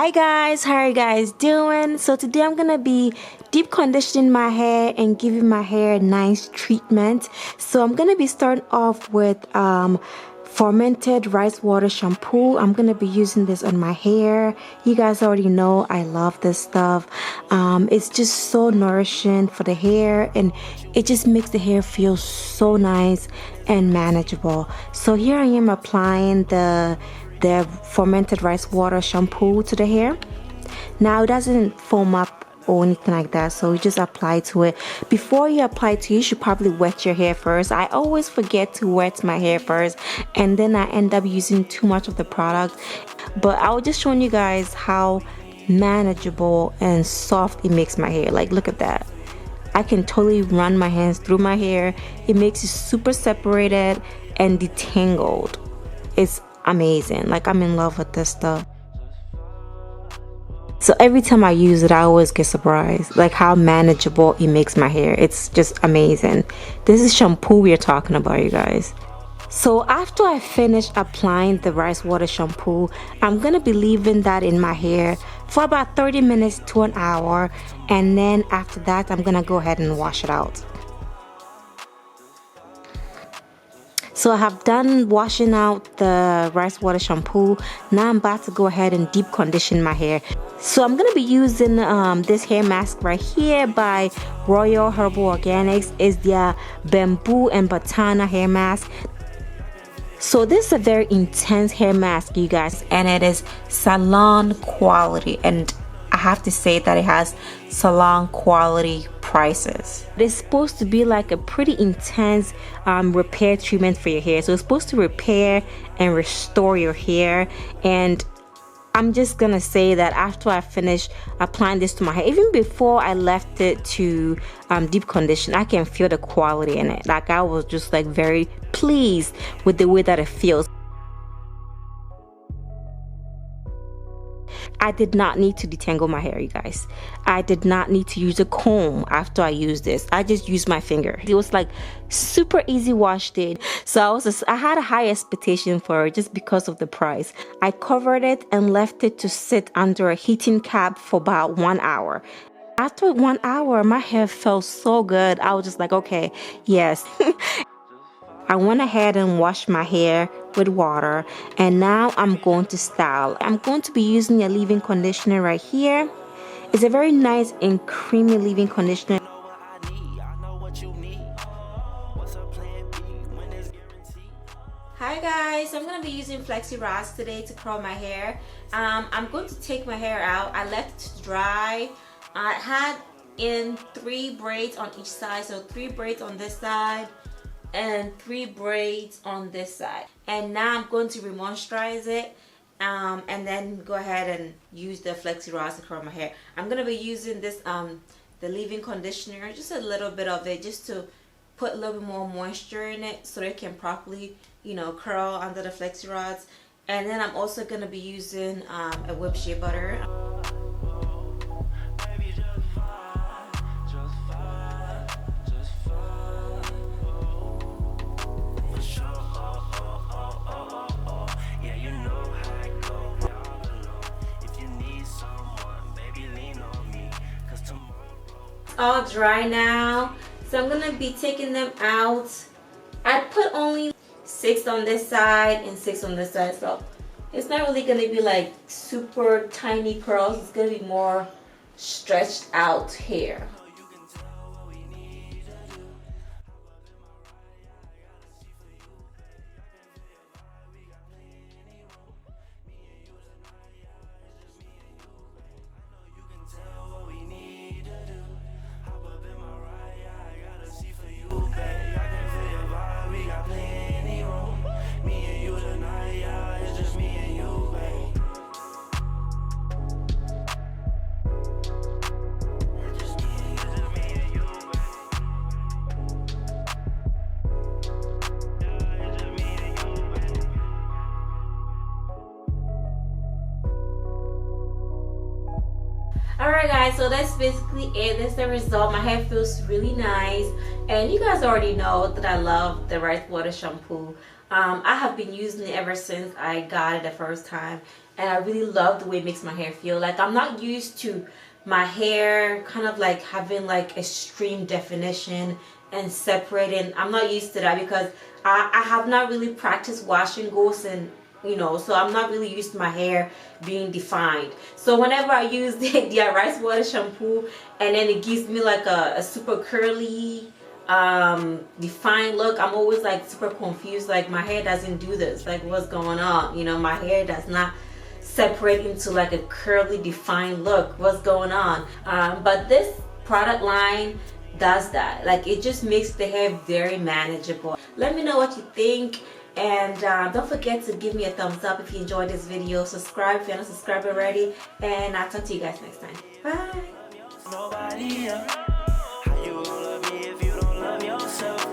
Hi guys, how are you guys doing? So today I'm gonna be deep conditioning my hair and giving my hair a nice treatment. So I'm gonna be starting off with fermented rice water shampoo. I'm gonna be using this on my hair. You guys already know I love this stuff. It's just so nourishing for the hair, and it just makes the hair feel so nice and manageable. So here I am applying the fermented rice water shampoo to the hair. Now it doesn't foam up or anything like that, so you just apply to it. Before you apply to it, you should probably wet your hair first. I always forget to wet my hair first, and then I end up using too much of the product. But I was just showing you guys how manageable and soft it makes my hair. Like, look at that. I can totally run my hands through my hair. It makes it super separated and detangled. It's amazing. Like, I'm in love with this stuff. So every time I use it, I always get surprised, like how manageable it makes my hair. It's just amazing. This is shampoo we're talking about, you guys. So after I finish applying the rice water shampoo, I'm gonna be leaving that in my hair for about 30 minutes to an hour, and then after that I'm gonna go ahead and wash it out. So I have done washing out the rice water shampoo. Now I'm about to go ahead and deep condition my hair. So I'm going to be using this hair mask right here by Royal Herbal Organics. It's their bamboo and batana hair mask. So this is a very intense hair mask, you guys, and it is salon quality, and I have to say that it has salon quality prices. It's supposed to be like a pretty intense repair treatment for your hair. So it's supposed to repair and restore your hair. And I'm just gonna say that after I finish applying this to my hair, even before I left it to deep condition, I can feel the quality in it. Like, I was just like very pleased with the way that it feels. I did not need to detangle my hair, you guys. I did not need to use a comb after I used this. I just used my finger. It was like super easy wash day. So I had a high expectation for it just because of the price. I covered it and left it to sit under a heating cap for about 1 hour. After 1 hour, my hair felt so good. I was just like, okay, yes. I went ahead and washed my hair with water, and now I'm going to style. I'm going to be using a leave-in conditioner right here. It's a very nice and creamy leave-in conditioner. Hi guys, I'm going to be using flexi rods today to curl my hair. I'm going to take my hair out. I left it to dry. I had in 3 braids on each side, so 3 braids on this side and 3 braids on this side. And now I'm going to remoisturize it and then go ahead and use the flexi rods to curl my hair. I'm going to be using this the leave-in conditioner, just a little bit of it, just to put a little bit more moisture in it so that it can properly, you know, curl under the flexi rods. And then I'm also going to be using a whipped shea butter. All dry now, so I'm gonna be taking them out. I put only 6 on this side and 6 on this side, so it's not really gonna be like super tiny curls. It's gonna be more stretched out hair. Alright guys, so that's basically it. That's the result. My hair feels really nice, and you guys already know that I love the rice water shampoo. I have been using it ever since I got it the first time, and I really love the way it makes my hair feel. Like, I'm not used to my hair kind of like having like extreme definition and separating. I'm not used to that because I have not really practiced washing ghosts, and you know, so I'm not really used to my hair being defined. So whenever I use the rice water shampoo, and then it gives me like a super curly defined look, I'm always like super confused. Like, my hair doesn't do this. Like, what's going on? You know, my hair does not separate into like a curly defined look. What's going on? But this product line does that. Like, it just makes the hair very manageable. Let me know what you think, and don't forget to give me a thumbs up if you enjoyed this video. Subscribe if you're not subscribed already, and I'll talk to you guys next time. Bye. Nobody else. How you gonna love me if you don't love yourself?